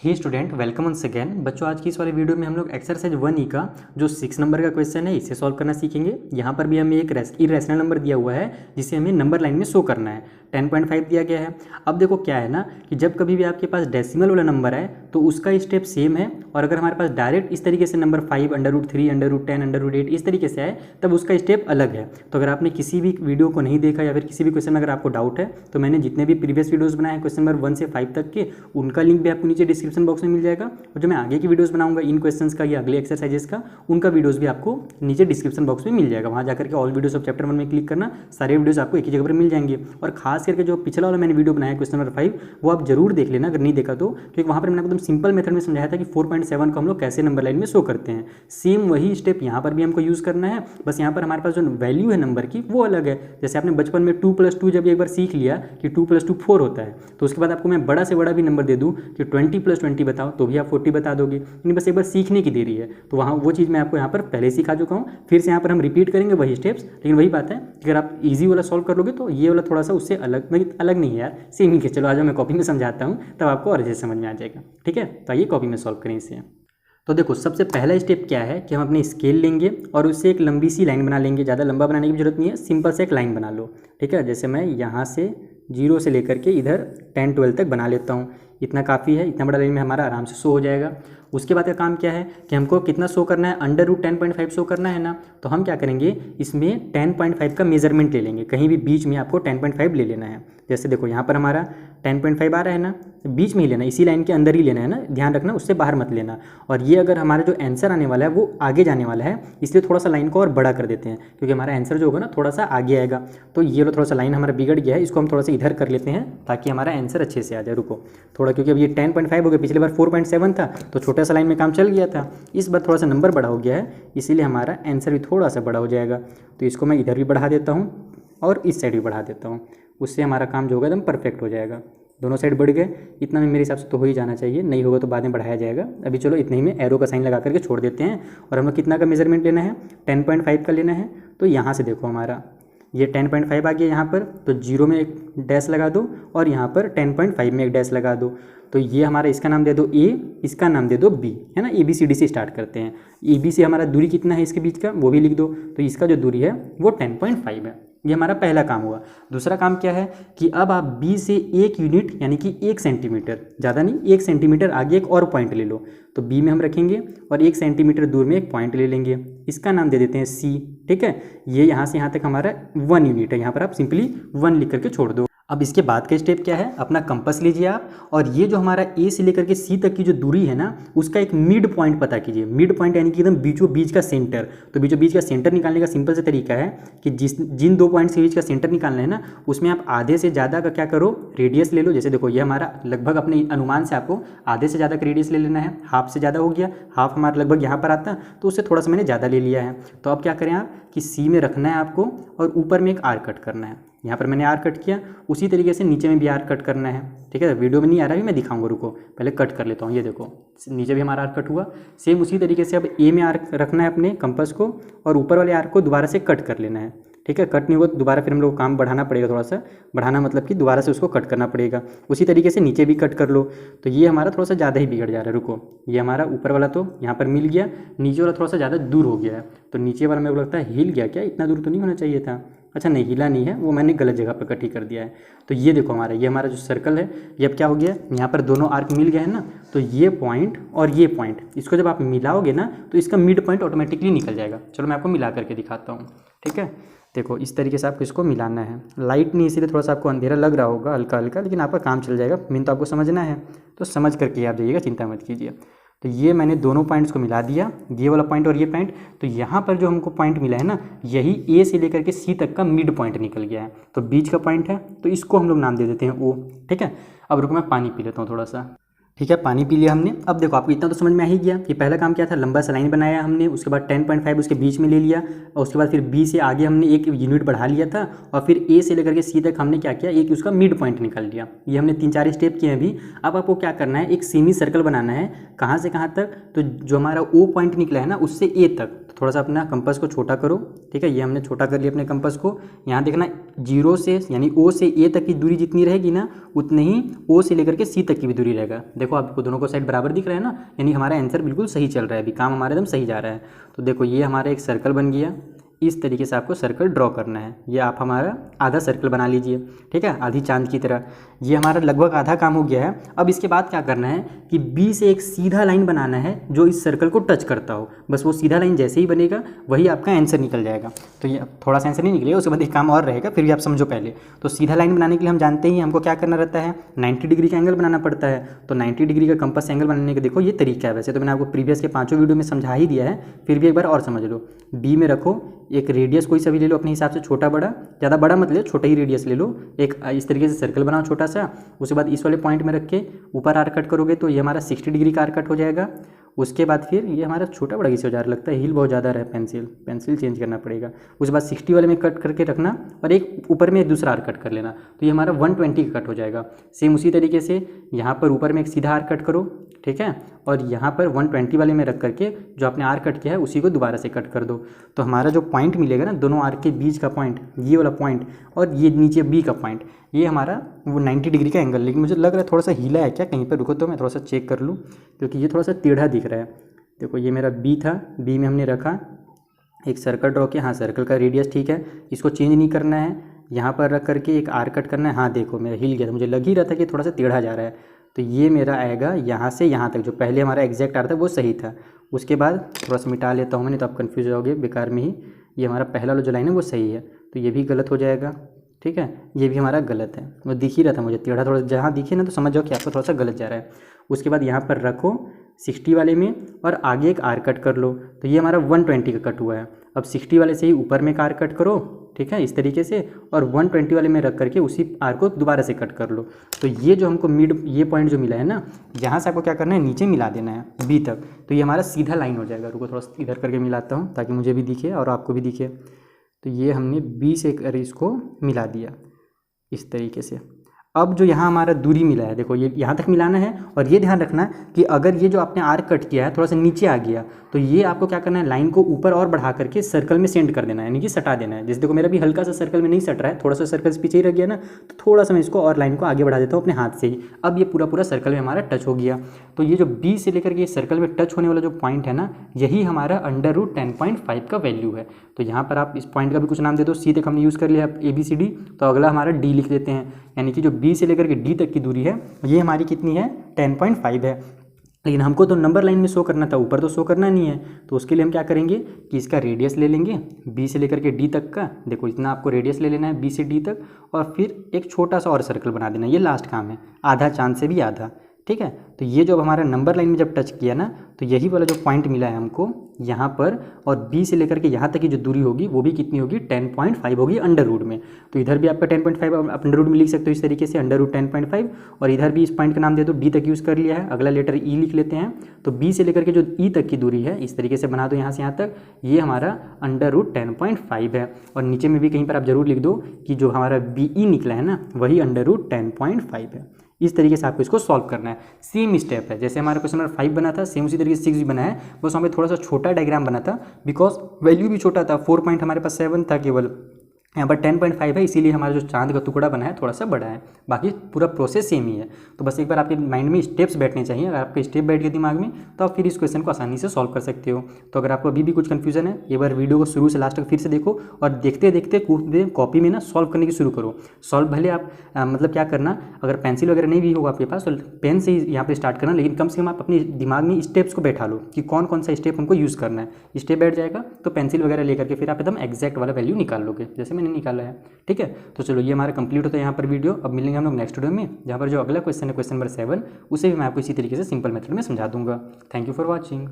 हे student, welcome once again. बच्चों, आज की इस वाले वीडियो में हम लोग एक्सरसाइज 1E का जो 6 नंबर का क्वेश्चन है इसे सॉल्व करना सीखेंगे। यहाँ पर भी हमें एक इरेशनल नंबर दिया हुआ है जिसे हमें नंबर लाइन में शो करना है। 10.5 दिया गया है। अब देखो क्या है ना कि जब कभी भी आपके पास डेसिमल वाला नंबर है तो उसका स्टेप सेम है, और अगर हमारे पास डायरेक्ट इस तरीके से नंबर 5, √3, √10, √8 इस तरीके से आए तब उसका स्टेप अलग है। तो अगर आपने किसी भी वीडियो को नहीं देखा या फिर किसी भी क्वेश्चन में अगर आपको डाउट है तो मैंने जितने भी प्रीवियस वीडियोस बनाए हैं क्वेश्चन नंबर 1 से 5 तक के, उनका लिंक भी आपको नीचे डिस्क्रिप्शन बॉक्स में मिल जाएगा। और जो मैं आगे की वीडियोस बनाऊंगा इन क्वेश्चंस का या अगले एक्सरसाइजेस का, उनका वीडियोस भी आपको नीचे डिस्क्रिप्शन बॉक्स में मिल जाएगा। वहाँ जाकर के ऑल वीडियोस ऑफ चैप्टर 1 में क्लिक करना, सारे वीडियोस आपको एक ही जगह पर मिल जाएंगे। और खास करके जो पिछला वाला मैंने वीडियो बनाया क्वेश्चन नंबर 5 वो आप जरूर देख लेना अगर नहीं देखा तो, क्योंकि वहाँ पर मैंने एकदम सिंपल मेथड में समझाया था कि 4.7 को हम लोग कैसे नंबर लाइन में शो करते हैं। सेम वही स्टेप यहाँ पर भी हमको यूज़ करना है, बस यहाँ पर हमारे पास जो वैल्यू है नंबर की वो अलग है। जैसे आपने बचपन में 2+2 जब एक बार सीख लिया कि 2+2 4 होता है, तो उसके बाद आपको मैं बड़ा से बड़ा भी नंबर दे दूँ कि 20+20 बताओ तो भी आप 40 बता दोगे। यानी बस एक बार सीखने की देरी है। तो वहाँ वो चीज़ मैं आपको यहाँ पर पहले सिखा चुका हूँ, फिर से यहाँ पर हम रिपीट करेंगे वही स्टेप्स। लेकिन वही बात है, अगर आप ईजी वाला सॉल्व कर लोगे तो ये वाला थोड़ा सा उससे अलग नहीं है यार, सेम ही है। चलो आज मैं कॉपी में समझाता हूँ तब आपको और अच्छे से समझ में आ जाएगा। ठीक है, तो आइए कॉपी में सॉल्व करें इसे। तो देखो, सबसे पहला स्टेप क्या है कि हम अपनी स्केल लेंगे और उससे एक लंबी सी लाइन बना लेंगे। ज़्यादा लंबा बनाने की जरूरत नहीं है, सिंपल से एक लाइन बना लो। ठीक है, जैसे मैं यहाँ से 0 से लेकर के इधर 10, 12 तक बना लेता हूँ। इतना काफ़ी है, इतना बड़ा लाइन में हमारा आराम से शो हो जाएगा। उसके बाद का काम क्या है कि हमको कितना शो करना है, √10.5 शो करना है ना। तो हम क्या करेंगे, इसमें 10.5 का मेजरमेंट ले लेंगे। कहीं भी बीच में आपको 10.5 ले लेना है। जैसे देखो यहाँ पर हमारा 10.5 आ रहा है ना, बीच में ही लेना, इसी लाइन के अंदर ही लेना है ना, ध्यान रखना उससे बाहर मत लेना। और ये अगर हमारा जो आंसर आने वाला है वो आगे जाने वाला है, इसलिए थोड़ा सा लाइन को और बड़ा कर देते हैं, क्योंकि हमारा आंसर जो होगा ना थोड़ा सा आगे आएगा। तो ये लो, थोड़ा सा लाइन हमारा बिगड़ गया है, इसको हम थोड़ा सा इधर कर लेते हैं ताकि हमारा आंसर अच्छे से आ जाए। रुको थोड़ा, क्योंकि अब ये 10.5 हो गया, पिछले बार 4.7 था तो छोटा सा लाइन में काम चल गया था। इस बार थोड़ा सा नंबर बड़ा हो गया है, इसीलिए हमारा आंसर भी थोड़ा सा बड़ा हो जाएगा। तो इसको मैं इधर भी बढ़ा देता हूँ और इस साइड भी बढ़ा देता हूँ, उससे हमारा काम जो होगा एकदम परफेक्ट हो जाएगा। दोनों साइड बढ़ गए, इतना में मेरे हिसाब से तो हो ही जाना चाहिए, नहीं होगा तो बाद में बढ़ाया जाएगा। अभी चलो इतने ही में एरो का साइन लगा करके छोड़ देते हैं। और हम लोग कितना का मेजरमेंट लेना है, 10.5 का लेना है। तो यहाँ से देखो हमारा ये 10.5 आ गया यहाँ पर, तो 0 में एक डैश लगा दो और यहाँ पर 10.5 में एक डैश लगा दो। तो ये हमारा, इसका नाम दे दो A, इसका नाम दे दो B, है ना। ABCD से स्टार्ट करते हैं। AB से हमारा दूरी कितना है इसके बीच का वो भी लिख दो। तो इसका जो दूरी है वो 10.5 है। ये हमारा पहला काम हुआ। दूसरा काम क्या है कि अब आप B से 1 यूनिट यानी कि 1 सेंटीमीटर, ज़्यादा नहीं, 1 सेंटीमीटर आगे एक और पॉइंट ले लो। तो B में हम रखेंगे और 1 सेंटीमीटर दूर में एक पॉइंट ले लेंगे, इसका नाम दे देते हैं C। ठीक है, ये यहाँ से यहाँ तक हमारा 1 यूनिट है, यहाँ पर आप सिंपली 1 लिख करके छोड़ दो। अब इसके बाद का स्टेप क्या है, अपना कंपास लीजिए आप, और ये जो हमारा A से लेकर के C तक की जो दूरी है ना उसका एक मिड पॉइंट पता कीजिए। मिड पॉइंट यानी कि एकदम बीचों बीच का सेंटर। तो बीचों बीच का सेंटर निकालने का सिंपल से तरीका है कि जिन 2 पॉइंट्स के बीच का सेंटर निकालना है ना, उसमें आप आधे से ज़्यादा का क्या करो, रेडियस ले लो। जैसे देखो ये हमारा लगभग अपने अनुमान से आपको आधे से ज़्यादा का रेडियस ले लेना है। हाफ से ज़्यादा हो गया, हाफ हमारा लगभग यहाँ पर आता, तो उससे थोड़ा सा मैंने ज़्यादा ले लिया है। तो अब क्या करें आप कि C में रखना है आपको और ऊपर में एक आर्क कट करना है। यहाँ पर मैंने आर्क कट किया, उसी तरीके से नीचे में भी आर्क कट करना है। ठीक है, वीडियो में नहीं आ रहा है, मैं दिखाऊंगा, रुको पहले कट कर लेता हूँ। ये देखो नीचे भी हमारा आर्क कट हुआ। सेम उसी तरीके से अब A में आर्क रखना है अपने कंपास को, और ऊपर वाले आर्क को दोबारा से कट कर लेना है। ठीक है, कट नहीं हुआ तो दोबारा फिर हम लोग काम बढ़ाना पड़ेगा, थोड़ा सा बढ़ाना मतलब कि दोबारा से उसको कट करना पड़ेगा। उसी तरीके से नीचे भी कट कर लो। तो ये हमारा थोड़ा सा ज़्यादा ही बिगड़ जा रहा है। रुको, ये हमारा ऊपर वाला तो यहाँ पर मिल गया, नीचे वाला थोड़ा सा ज़्यादा दूर हो गया है। तो नीचे वाला मेरे को लगता है हिल गया क्या, इतना दूर तो नहीं होना चाहिए था। अच्छा नहीं, हिला नहीं है, वो मैंने गलत जगह पर कट ही कर दिया है। तो ये देखो हमारा, ये हमारा जो सर्कल है ये अब क्या हो गया, यहाँ पर दोनों आर्क मिल गए हैं ना। तो ये पॉइंट और ये पॉइंट, इसको जब आप मिलाओगे ना तो इसका मिड पॉइंट ऑटोमेटिकली निकल जाएगा। चलो मैं आपको मिला करके दिखाता हूँ। ठीक है, देखो इस तरीके से आपको इसको मिलाना है। लाइट नहीं, इसीलिए थोड़ा सा आपको अंधेरा लग रहा होगा हल्का हल्का, लेकिन आपका काम चल जाएगा। मेन तो आपको समझना है, तो समझ करके आप जाइएगा, चिंता मत कीजिए। तो ये मैंने दोनों पॉइंट्स को मिला दिया, ये वाला पॉइंट और ये पॉइंट। तो यहाँ पर जो हमको पॉइंट मिला है ना, यही A से लेकर के C तक का मिड पॉइंट निकल गया है। तो बीच का पॉइंट है, तो इसको हम लोग नाम दे देते हैं O। ठीक है, अब रुको मैं पानी पी लेता हूँ थोड़ा सा। ठीक है, पानी पी लिया हमने। अब देखो आपको इतना तो समझ में आ ही गया कि पहला काम क्या था, लंबा सा लाइन बनाया हमने, उसके बाद 10.5 उसके बीच में ले लिया, और उसके बाद फिर B से आगे हमने 1 यूनिट बढ़ा लिया था, और फिर A से लेकर के C तक हमने क्या किया, एक उसका मिड पॉइंट निकाल लिया। ये हमने 3-4 स्टेप किए हैं अभी। अब आपको क्या करना है, एक सेमी सर्कल बनाना है। कहाँ से कहाँ तक, तो जो हमारा O पॉइंट निकला है ना उससे A तक थोड़ा सा अपना कंपास को छोटा करो, ठीक है। ये हमने छोटा कर लिया अपने कंपास को। यहाँ देखना 0 से यानी O से A तक की दूरी जितनी रहेगी ना, उतनी ही O से लेकर के C तक की भी दूरी रहेगा। देखो आपको दोनों को साइड बराबर दिख रहा है ना, यानी हमारा आंसर बिल्कुल सही चल रहा है, अभी काम हमारा एकदम सही जा रहा है। तो देखो ये हमारा एक सर्कल बन गया। इस तरीके से आपको सर्कल ड्रॉ करना है। ये आप हमारा आधा सर्कल बना लीजिए, ठीक है, आधी चांद की तरह। ये हमारा लगभग आधा काम हो गया है। अब इसके बाद क्या करना है कि बी से एक सीधा लाइन बनाना है जो इस सर्कल को टच करता हो। बस वो सीधा लाइन जैसे ही बनेगा वही आपका आंसर निकल जाएगा। तो ये थोड़ा सा आंसर नहीं निकलेगा, उसके बाद एक काम और रहेगा, फिर भी आप समझो पहले। तो सीधा लाइन बनाने के लिए हम जानते ही हमको क्या करना रहता है, 90 डिग्री का एंगल बनाना पड़ता है। तो 90 डिग्री का कंपास एंगल बनाने का देखो ये तरीका है। वैसे तो मैंने आपको प्रीवियस के 5 वीडियो में समझा ही दिया है, फिर भी एक बार और समझ लो। बी में रखो एक रेडियस कोई सा भी ले लो अपने हिसाब से, छोटा बड़ा, ज़्यादा बड़ा मत ले, छोटा ही रेडियस ले लो। एक इस तरीके से सर्कल बनाओ छोटा सा। उसके बाद इस वाले पॉइंट में रख के ऊपर आर कट करोगे तो ये हमारा 60 डिग्री का आर कट हो जाएगा। उसके बाद फिर ये हमारा छोटा बड़ा किसी हो जा रहा लगता है, हील बहुत ज़्यादा रहा है, पेंसिल चेंज करना पड़ेगा। उसके बाद 60 वाले में कट करके रखना और एक ऊपर में एक दूसरा आर कट कर लेना, तो ये हमारा 120 का कट हो जाएगा। सेम उसी तरीके से यहाँ पर ऊपर में एक सीधा आर कट करो, ठीक है, और यहाँ पर 120 वाले में रख करके जो आपने आर कट किया है उसी को दोबारा से कट कर दो। तो हमारा जो पॉइंट मिलेगा ना, दोनों आर के बीच का पॉइंट, ये वाला पॉइंट और ये नीचे बी का पॉइंट, ये हमारा वो 90 डिग्री का एंगल। लेकिन मुझे लग रहा है थोड़ा सा हीला है क्या कहीं पर, रुको तो मैं थोड़ा सा चेक कर लूँ, क्योंकि ये थोड़ा सा टेढ़ा दिख रहा है। देखो ये मेरा बी था, बी में हमने रखा एक सर्कल ड्रॉ किया। हाँ, सर्कल का रेडियस ठीक है, इसको चेंज नहीं करना है। यहाँ पर रख करके एक आर कट करना है। हाँ देखो मेरा हिल गया था, मुझे लग ही रहा था कि थोड़ा सा टेढ़ा जा रहा है। तो ये मेरा आएगा यहाँ से यहाँ तक, जो पहले हमारा एग्जैक्ट आ रहा था वो सही था। उसके बाद थोड़ा सा मिटा लेता हूँ मैंने, तो आप कन्फ्यूज हो जाओगे बेकार में ही। ये हमारा पहला वाला जो लाइन है वो सही है, तो ये भी गलत हो जाएगा, ठीक है। ये भी हमारा गलत है, वो दिख ही रहा था मुझे टेढ़ा, थोड़ा जहाँ दिखे ना तो समझ जाओ कि आपको थोड़ा सा गलत जा रहा है। उसके बाद यहाँ पर रखो 60 वाले में और आगे एक आर कट कर लो, तो ये हमारा 120 का कट हुआ है। अब 60 वाले से ही ऊपर में एक आर कट करो, ठीक है, इस तरीके से, और 120 वाले में रख करके उसी आर को दोबारा से कट कर लो। तो ये जो हमको मिड ये पॉइंट जो मिला है ना, यहाँ से आपको क्या करना है, नीचे मिला देना है बी तक, तो ये हमारा सीधा लाइन हो जाएगा। रुको थोड़ा सा इधर करके मिलाता हूँ ताकि मुझे भी दिखे और आपको भी दिखे। तो ये हमने बी से इसको मिला दिया इस तरीके से। अब जो यहाँ हमारा दूरी मिला है, देखो ये यहाँ तक मिलाना है, और ये ध्यान रखना कि अगर ये जो आपने आर कट किया है थोड़ा सा नीचे आ गया, तो ये आपको क्या करना है, लाइन को ऊपर और बढ़ा करके सर्कल में सेंड कर देना है, यानी कि सटा देना है। जैसे देखो मेरा भी हल्का सा सर्कल में नहीं सट रहा है, थोड़ा सा सर्कल पीछे ही रह गया ना, तो थोड़ा सा मैं इसको और लाइन को आगे बढ़ा देता हूँ अपने हाथ से ही। अब ये पूरा सर्कल में हमारा टच हो गया। तो ये जो बी से लेकर के सर्कल में टच होने वाला जो पॉइंट है ना, यही हमारा √10.5 का वैल्यू है। तो यहाँ पर आप इस पॉइंट का भी कुछ नाम दे दो। सी तक हमने यूज़ कर लिया ABCD, तो अगला हमारा डी लिख देते हैं, यानी कि जो बी से लेकर के डी तक की दूरी है ये हमारी कितनी है, 10.5 है। लेकिन हमको तो नंबर लाइन में शो करना था, ऊपर तो शो करना नहीं है। तो उसके लिए हम क्या करेंगे कि इसका रेडियस ले लेंगे बी से लेकर के डी तक का। देखो इतना आपको रेडियस ले लेना है बी से डी तक, और फिर एक छोटा सा और सर्कल बना देना। ये लास्ट काम है, आधा चांद से भी आधा, ठीक है। तो ये जो हमारा नंबर लाइन में जब टच किया ना, तो यही वाला जो पॉइंट मिला है हमको यहाँ पर, और बी से लेकर के यहाँ तक की जो दूरी होगी वो भी कितनी होगी, 10.5 होगी अंडर रूट में। तो इधर भी आपका 10.5 आप अंडर रूट में लिख सकते हो इस तरीके से, √10.5। और इधर भी इस पॉइंट का नाम दे दो, डी तक यूज़ कर लिया है, अगला लेटर ई लिख लेते हैं। तो बी से लेकर के जो ई तक की दूरी है इस तरीके से बना दो यहाँ से यहाँ तक, ये हमारा √10.5 है। और नीचे में भी कहीं पर आप जरूर लिख दो कि जो हमारा BE निकला है ना, वही √10.5 है। इस तरीके से आपको इसको सॉल्व करना है। सेम स्टेप है जैसे हमारा क्वेश्चन नंबर 5 बना था, सेम उसी तरीके से 6 भी बना है, बस हमें थोड़ा सा छोटा डायग्राम बना था, बिकॉज वैल्यू भी छोटा था, 4 पॉइंट हमारे पास 7 था केवल, यहाँ पर 10.5 है, इसीलिए हमारा जो चांद का टुकड़ा बना है थोड़ा सा बड़ा है, बाकी पूरा प्रोसेस सेम ही है। तो बस एक बार आपके माइंड में स्टेप्स बैठने चाहिए। अगर आपके स्टेप बैठ गए दिमाग में तो आप फिर इस क्वेश्चन को आसानी से सॉल्व कर सकते हो। तो अगर आपको अभी भी कुछ कन्फ्यूजन है, एक बार वीडियो को शुरू से लास्ट तक फिर से देखो, और देखते देखते कॉपी में ना सॉल्व करने की शुरू करो। सॉल्व भले आप मतलब क्या करना, अगर पेंसिल वगैरह नहीं भी होगा आपके पास तो पेन से ही यहाँ पर स्टार्ट करना, लेकिन कम से कम आप अपने दिमाग में स्टेप्स को बैठा लो कि कौन कौन सा स्टेप हमको यूज़ करना है। स्टेप बैठ जाएगा तो पेंसिल वगैरह लेकर के फिर आप एकदम एग्जैक्ट वाला वैल्यू निकाल लोगे, जैसे मैंने निकाला है, ठीक है। तो चलो ये हमारा कंप्लीट होता है यहाँ पर वीडियो। अब मिलेंगे हम लोग नेक्स्ट वीडियो में, जहाँ पर जो अगला क्वेश्चन है क्वेश्चन नंबर 7, उसे भी मैं आपको इसी तरीके से सिंपल मेथड में समझा दूंगा। Thank you for watching.